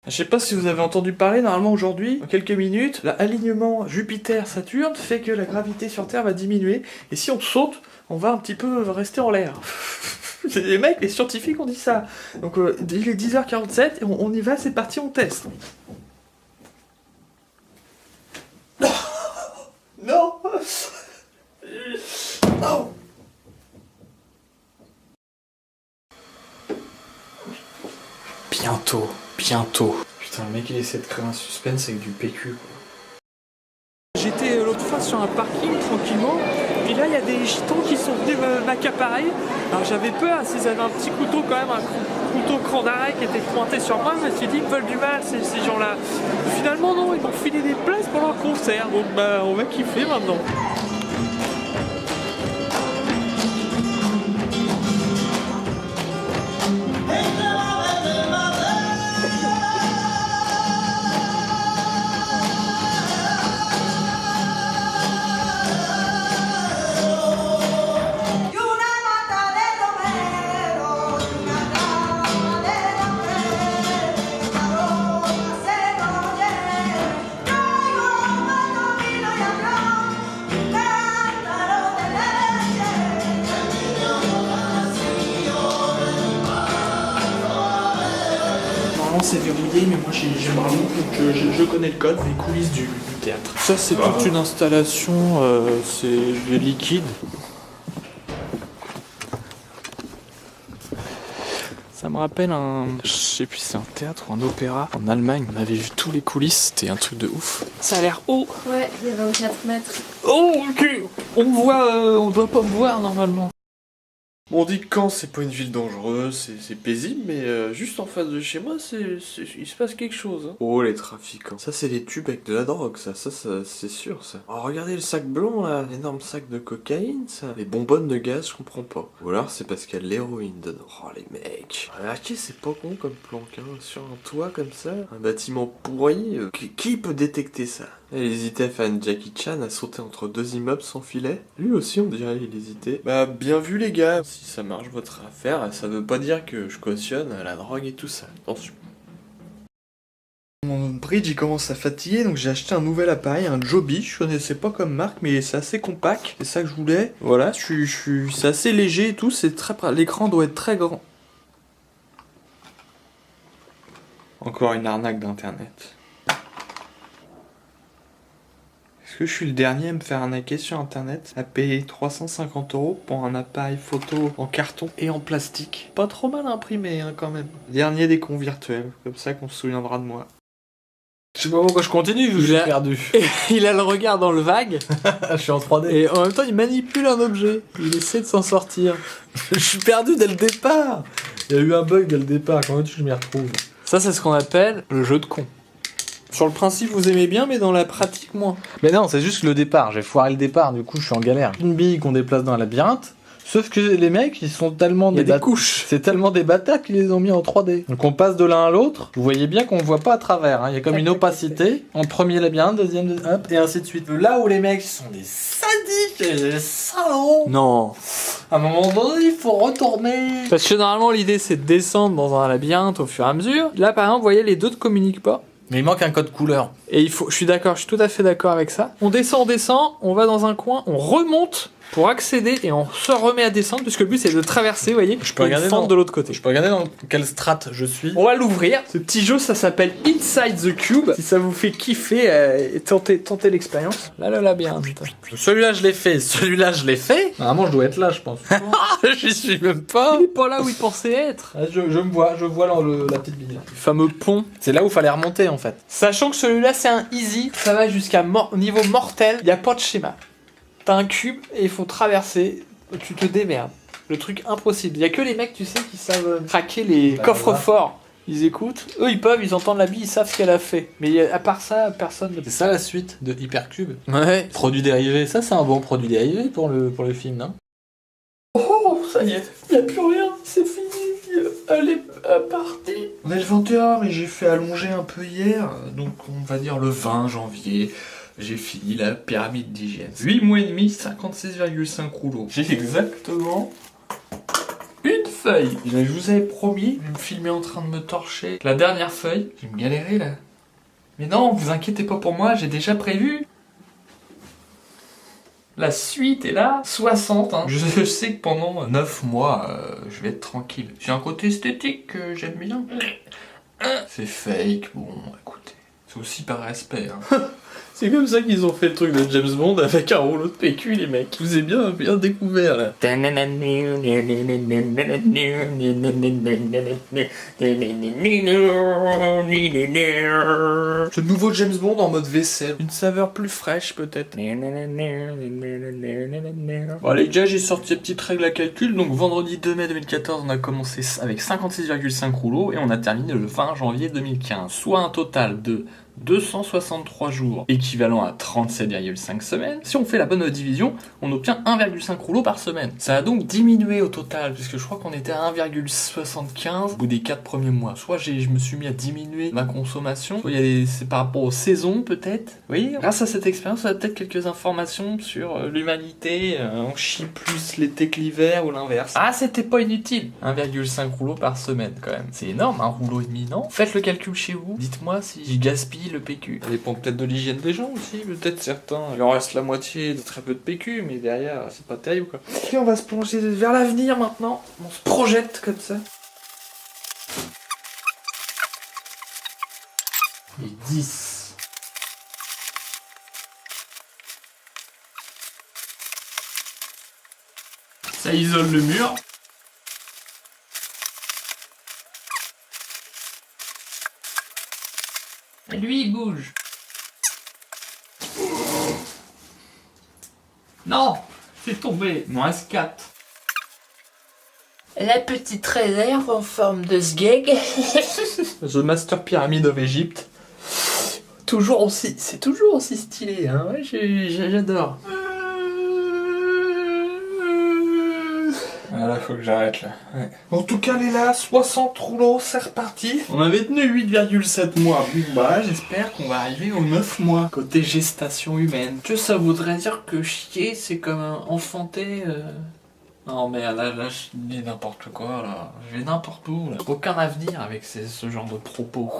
Je sais pas si vous avez entendu parler, normalement aujourd'hui, en quelques minutes, l'alignement Jupiter-Saturne fait que la gravité sur Terre va diminuer, et si on saute, on va un petit peu rester en l'air. Les mecs, les scientifiques ont dit ça. Donc il est 10h47, et on y va, c'est parti, on teste. Non. Non. Bientôt. Putain, le mec il essaie de créer un suspense avec du PQ quoi. J'étais l'autre fois sur un parking tranquillement, puis là il y a des gitans qui sont venus m'accaparer. Alors j'avais peur, s'ils avaient un petit couteau quand même, un couteau cran d'arrêt qui était pointé sur moi, je me suis dit ils me veulent du mal ces gens-là. Finalement non, ils m'ont filé des places pour leur concert, donc bah on va kiffer maintenant. C'est verrouillé, mais moi j'ai marre donc je connais le code, les coulisses du théâtre. Ça c'est toute une installation, c'est du liquide. Ça me rappelle je sais plus si c'est un théâtre ou un opéra. En Allemagne, on avait vu tous les coulisses, c'était un truc de ouf. Ça a l'air haut. Ouais, il y a 24 mètres. Oh ok, on me voit, on doit pas me voir normalement. On dit que Caen c'est pas une ville dangereuse, c'est paisible, mais juste en face de chez moi, il se passe quelque chose. Hein. Oh les trafiquants. Ça c'est les tubes avec de la drogue, ça c'est sûr ça. Oh regardez le sac blond là, l'énorme sac de cocaïne ça. Les bonbonnes de gaz, je comprends pas. Ou alors c'est parce qu'il y a de l'héroïne dedans. Oh les mecs. Ok c'est pas con comme planque, hein. Sur un toit comme ça, un bâtiment pourri, qui peut détecter ça? Il hésitait à faire une Jackie Chan à sauter entre deux immeubles sans filet. Lui aussi on dirait il hésitait. Bah bien vu les gars. Si ça marche votre affaire, ça veut pas dire que je cautionne la drogue et tout ça. Attention. Mon bridge il commence à fatiguer donc j'ai acheté un nouvel appareil, un Joby. Je connaissais pas comme marque mais c'est assez compact. C'est ça que je voulais. Voilà, c'est assez léger et tout. C'est très, l'écran doit être très grand. Encore une arnaque d'internet. Est-ce que je suis le dernier à me faire arnaquer sur internet, à payer 350 € pour un appareil photo en carton et en plastique? Pas trop mal imprimé hein, quand même. Dernier des cons virtuels, comme ça qu'on se souviendra de moi. Je sais pas pourquoi je continue vu que je suis perdu. Il a le regard dans le vague. Je suis en 3D. Et en même temps il manipule un objet. Il essaie de s'en sortir. Je suis perdu dès le départ. Il y a eu un bug dès le départ, comment tu je m'y retrouve? Ça c'est ce qu'on appelle le jeu de con. Sur le principe, vous aimez bien, mais dans la pratique, moins. Mais non, c'est juste le départ. J'ai foiré le départ, du coup, je suis en galère. Une bille qu'on déplace dans un labyrinthe. Sauf que les mecs, ils sont tellement des couches. C'est tellement des bâtards qu'ils les ont mis en 3D. Donc on passe de l'un à l'autre. Vous voyez bien qu'on voit pas à travers. Hein. Il y a comme une opacité. En premier labyrinthe, deuxième, hop, et ainsi de suite. Là où les mecs sont des sadiques et des salauds. Non. À un moment donné, il faut retourner. Parce que normalement, l'idée, c'est de descendre dans un labyrinthe au fur et à mesure. Là, par exemple, vous voyez, les deux ne communiquent pas. Mais il manque un code couleur. Et je suis d'accord, je suis tout à fait d'accord avec ça. On descend, on va dans un coin, on remonte pour accéder et on se remet à descendre puisque le but c'est de traverser, vous voyez, je peux regarder de l'autre côté. Je peux regarder dans quelle strate je suis. On va l'ouvrir. Ce petit jeu, ça s'appelle Inside the Cube. Si ça vous fait kiffer, tentez l'expérience. Là, le labyrinthe. Celui-là, je l'ai fait. Celui-là, je l'ai fait. Normalement, je dois être là, je pense. J'y suis même pas. Il est pas là où il pensait être. Je vois la petite bille. Le fameux pont. C'est là où il fallait remonter en fait. Sachant que celui-là, c'est un easy. Ça va jusqu'à niveau mortel. Il n'y a pas de schéma. T'as un cube et il faut traverser. Tu te démerdes. Le truc impossible. Il y a que les mecs, tu sais, qui savent craquer les coffres forts. Ils écoutent. Eux, ils peuvent, ils entendent la bille, ils savent ce qu'elle a fait. Mais à part ça, personne ne... C'est ça la suite de Hypercube. Ouais. Produit dérivé. Ça, c'est un bon produit dérivé pour le film, non? Oh, ça y est. Il n'y a plus rien. C'est fini. Elle est partie. On est le 21, mais j'ai fait allonger un peu hier. Donc, on va dire le 20 janvier. J'ai fini la pyramide d'hygiène. 8 mois et demi, 56,5 rouleaux. J'ai exactement une feuille. Je vous avais promis de me filmer en train de me torcher. La dernière feuille, je vais me galérer là. Mais non, vous inquiétez pas pour moi, j'ai déjà prévu. La suite est là, 60. Hein. Je sais que pendant 9 mois, je vais être tranquille. J'ai un côté esthétique que j'aime bien. C'est fake, bon, écoutez. C'est aussi par respect. Hein. C'est comme ça qu'ils ont fait le truc de James Bond avec un rouleau de PQ, les mecs. Je vous ai bien découvert là. Ce nouveau James Bond en mode vaisselle. Une saveur plus fraîche peut-être. Bon les gars, j'ai sorti ces petites règles à calcul. Donc vendredi 2 mai 2014, on a commencé avec 56,5 rouleaux et on a terminé le 20 janvier 2015. Soit un total de 263 jours, équivalent à 37,5 semaines. Si on fait la bonne division, on obtient 1,5 rouleau par semaine. Ça a donc diminué au total, puisque je crois qu'on était à 1,75 au bout des 4 premiers mois. Soit je me suis mis à diminuer ma consommation, soit c'est par rapport aux saisons peut-être. Oui, grâce à cette expérience, on a peut-être quelques informations sur l'humanité. On chie plus l'été que l'hiver ou l'inverse. Ah, c'était pas inutile. 1,5 rouleau par semaine quand même. C'est énorme, un rouleau et demi, non? Faites le calcul chez vous. Dites-moi si j'y gaspille le PQ. Ça dépend peut-être de l'hygiène des gens aussi, peut-être certains. Il en reste la moitié de très peu de PQ, mais derrière, c'est pas terrible quoi. Et on va se plonger vers l'avenir maintenant. On se projette comme ça. Et 10. Ça isole le mur. Et lui, il bouge. Non, c'est tombé. Il m'en reste 4. La petite réserve en forme de sgeg. The Master Pyramid of Egypt. Toujours aussi, c'est toujours aussi stylé, hein. Ouais, j'adore. Voilà, faut que j'arrête là. Ouais. En tout cas, les là, 60 rouleaux, c'est reparti. On avait tenu 8,7 mois. Bah, j'espère qu'on va arriver aux 9 mois. Côté gestation humaine. Que ça voudrait dire que chier, c'est comme enfanter. Non, mais là, je dis n'importe quoi, là. Je vais n'importe où, là. Aucun avenir avec ce genre de propos.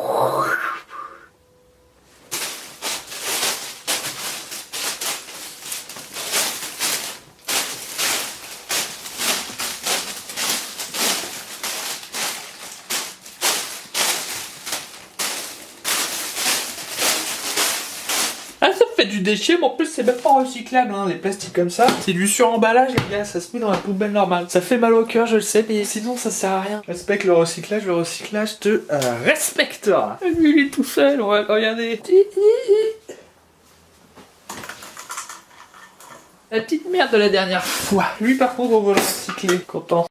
Ah, ça fait du déchet, mais en plus c'est même pas recyclable, hein, les plastiques comme ça. C'est du suremballage, les gars, ça se met dans la poubelle normale. Ça fait mal au cœur, je le sais, mais sinon ça sert à rien. Respecte le recyclage te respectera. Lui, il est tout seul, on va regarder. La petite merde de la dernière fois. Lui, par contre, on va le recycler. Content.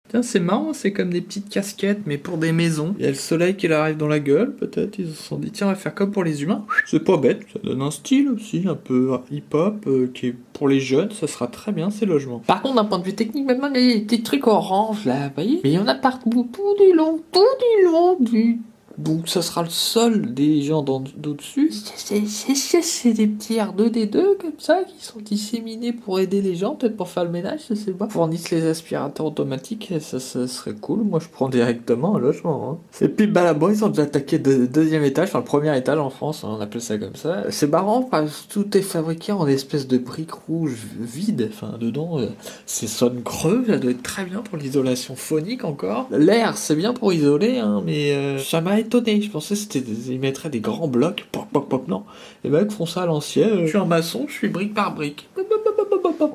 Tiens, c'est marrant, c'est comme des petites casquettes, mais pour des maisons. Il y a le soleil qui leur arrive dans la gueule, peut-être. Ils se sont dit, tiens, on va faire comme pour les humains. C'est pas bête, ça donne un style aussi, un peu hip-hop, qui est pour les jeunes, ça sera très bien, ces logements. Par contre, d'un point de vue technique, maintenant, il y a des petits trucs orange, là, vous voyez? Mais il y en a partout, tout du long du... Donc ça sera le sol des gens d'au-dessus. C'est des petits R2D2 comme ça qui sont disséminés pour aider les gens, peut-être pour faire le ménage, je sais pas. Fournissent les aspirateurs automatiques, ça serait cool. Moi je prends directement un logement. Hein. Et puis bah là-bas ils ont déjà attaqué le deuxième étage, enfin le premier étage en France, hein, on appelle ça comme ça. C'est marrant parce que tout est fabriqué en espèce de briques rouges vides. Enfin dedans c'est sonne creux, ça doit être très bien pour l'isolation phonique encore. L'air c'est bien pour isoler, hein, mais ça m'a étonné, je pensais que ils mettraient des grands blocs, pop, non. Les mecs font ça à l'ancienne, je suis un maçon, je suis brique par brique.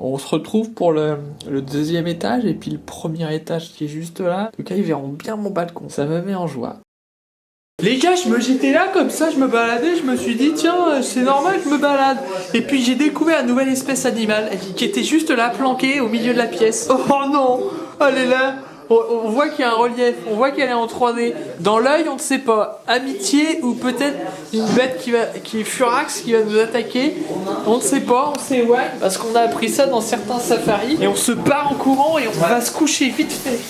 On se retrouve pour le deuxième étage et puis le premier étage qui est juste là. En tout cas, ils verront bien mon balcon, ça me met en joie. Les gars, j'étais là comme ça, je me baladais, je me suis dit tiens, c'est normal, je me balade. Et puis j'ai découvert une nouvelle espèce animale qui était juste là, planquée au milieu de la pièce. Oh non, elle est là. On voit qu'il y a un relief, on voit qu'elle est en 3D. Dans l'œil, on ne sait pas. Amitié ou peut-être une bête qui est furax, qui va nous attaquer. On ne sait pas, on s'éloigne parce qu'on a appris ça dans certains safaris. Et on se part en courant et on va se coucher vite fait.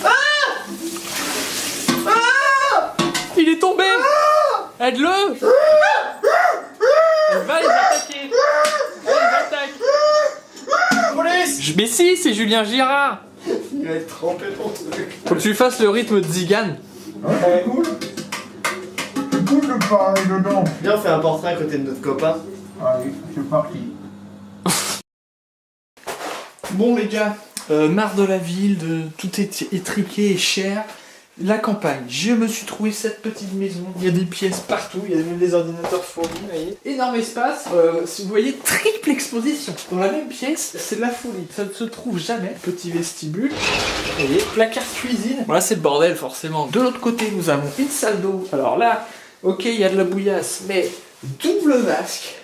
Il est tombé. Aide-le. Elle va les attaquer. Elle les attaque. Police. Mais si, c'est Julien Girard. Il va être trempé ton truc. Faut que tu fasses le rythme de Zigane. Ouais, cool. C'est cool de parler dedans. Viens, on fait un portrait à côté de notre copain. Allez, c'est parti. Bon les gars, marre de la ville, de tout est étriqué et cher. La campagne, je me suis trouvé cette petite maison. Il y a des pièces partout, il y a même des ordinateurs fournis, vous voyez. Énorme espace, si vous voyez, triple exposition. Dans la même pièce, c'est de la folie. Ça ne se trouve jamais. Petit vestibule, vous voyez, placard cuisine. Voilà, c'est le bordel forcément. De l'autre côté, nous avons une salle d'eau. Alors là, ok, il y a de la bouillasse, mais double vasque.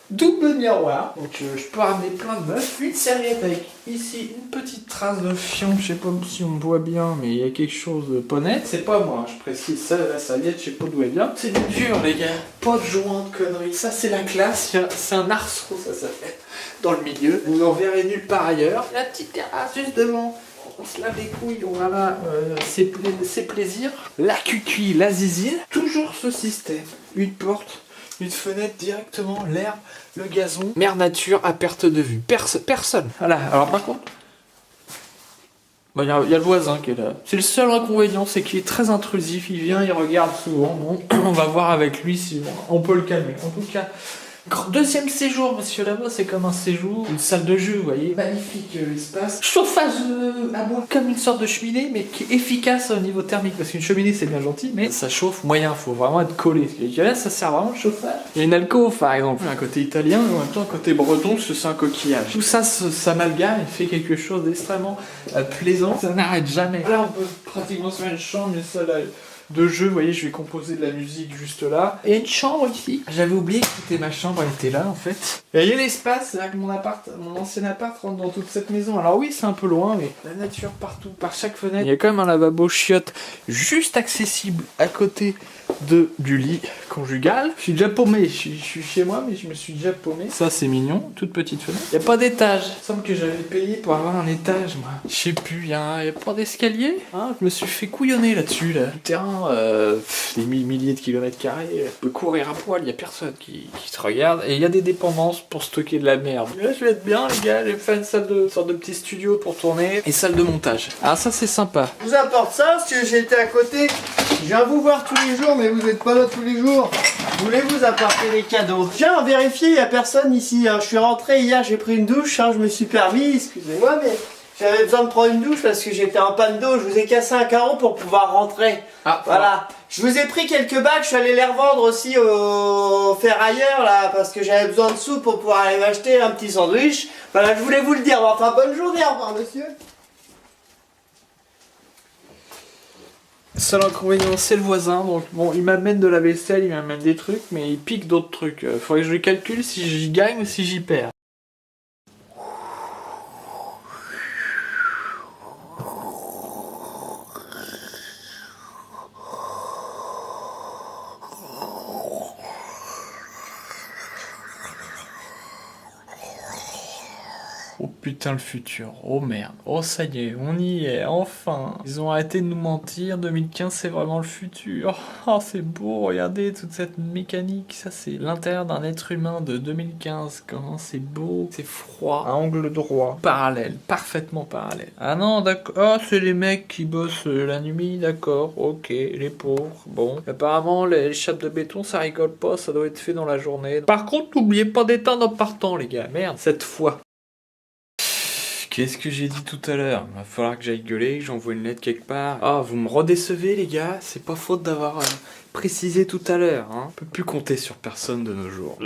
Double miroir, donc je peux ramener plein de meufs. Une serviette avec ici une petite trace de fion, je sais pas si on me voit bien, mais il y a quelque chose de pas net. C'est pas moi, je précise ça, la serviette, je sais pas d'où elle vient. C'est du dur les gars, pas de joint de conneries. Ça c'est la classe, c'est un arceau ça s'appelle, dans le milieu. Vous n'en verrez nulle part ailleurs. La petite terrasse juste devant. On se lave les couilles, voilà, c'est plaisir. La cucuille, la zizine, toujours ce système. Une porte, une fenêtre directement, l'herbe, le gazon. Mère nature à perte de vue. Personne. Voilà, alors par contre, il y a le voisin qui est là. C'est le seul inconvénient, c'est qu'il est très intrusif. Il vient, il regarde souvent. Bon, on va voir avec lui si on peut le calmer. En tout cas, deuxième séjour, monsieur là-bas, c'est comme un séjour. Une salle de jeu, vous voyez. Magnifique espace. Chauffage à bois, comme une sorte de cheminée, mais qui est efficace au niveau thermique. Parce qu'une cheminée, c'est bien gentil, mais ça chauffe moyen. Faut vraiment être collé. Là, ça sert vraiment de chauffage. Il y a une alcôve, par exemple. Un côté italien, mais en même temps, un côté breton, parce que c'est un coquillage. Tout ça s'amalgame et fait quelque chose d'extrêmement plaisant. Ça n'arrête jamais. Là, on peut pratiquement se faire une chambre, une salle de jeu, vous voyez, je vais composer de la musique juste là. Et une chambre ici. J'avais oublié que c'était ma chambre, elle était là en fait. Et il y a l'espace, c'est là que mon ancien appart rentre dans toute cette maison. Alors oui, c'est un peu loin, mais la nature partout, par chaque fenêtre. Il y a quand même un lavabo chiotte juste accessible à côté du lit conjugal. Je suis déjà paumé, je suis chez moi, mais je me suis déjà paumé. Ça c'est mignon, toute petite fenêtre. Il n'y a pas d'étage. Il me semble que j'avais payé pour avoir un étage, moi. Je sais plus, il y a pas d'escalier. Hein, je me suis fait couillonner là-dessus, là. Le terrain, des milliers de kilomètres carrés. Je peux courir à poil, il n'y a personne qui te regarde. Et il y a des dépendances pour stocker de la merde. Là, je vais être bien, les gars. J'ai fait une sorte de petit studio pour tourner. Et salle de montage. Ah, ça c'est sympa. Je vous apporte ça parce que j'étais à côté. Je viens vous voir tous les jours, mais vous n'êtes pas là tous les jours. Je voulais vous apporter des cadeaux. Je viens vérifier, il n'y a personne ici. Hein. Je suis rentré hier, j'ai pris une douche, hein, je me suis permis, excusez-moi, mais j'avais besoin de prendre une douche parce que j'étais en panne d'eau. Je vous ai cassé un carreau pour pouvoir rentrer. Ah, voilà. Je vous ai pris quelques bacs, je suis allé les revendre aussi au ferrailleur là, parce que j'avais besoin de sous pour pouvoir aller m'acheter un petit sandwich. Voilà, je voulais vous le dire. Enfin, bonne journée, au revoir monsieur. Seul inconvénient, c'est le voisin. Donc bon, il m'amène de la vaisselle, il m'amène des trucs, mais il pique d'autres trucs. Faudrait que je calcule si j'y gagne ou si j'y perds. Oh putain le futur, oh merde, oh ça y est, on y est, enfin. Ils ont arrêté de nous mentir, 2015 c'est vraiment le futur. Oh c'est beau, regardez toute cette mécanique, ça c'est l'intérieur d'un être humain de 2015, comment c'est beau, c'est froid, à angle droit, parallèle, parfaitement parallèle. Ah non d'accord, oh c'est les mecs qui bossent la nuit, d'accord, ok, les pauvres, bon. Apparemment les chape de béton ça rigole pas, ça doit être fait dans la journée. Par contre n'oubliez pas d'éteindre en partant les gars, merde, cette fois. Qu'est-ce que j'ai dit tout à l'heure? Il va falloir que j'aille gueuler, que j'envoie une lettre quelque part. Ah, vous me redécevez les gars, c'est pas faute d'avoir précisé tout à l'heure. Hein. On peut plus compter sur personne de nos jours.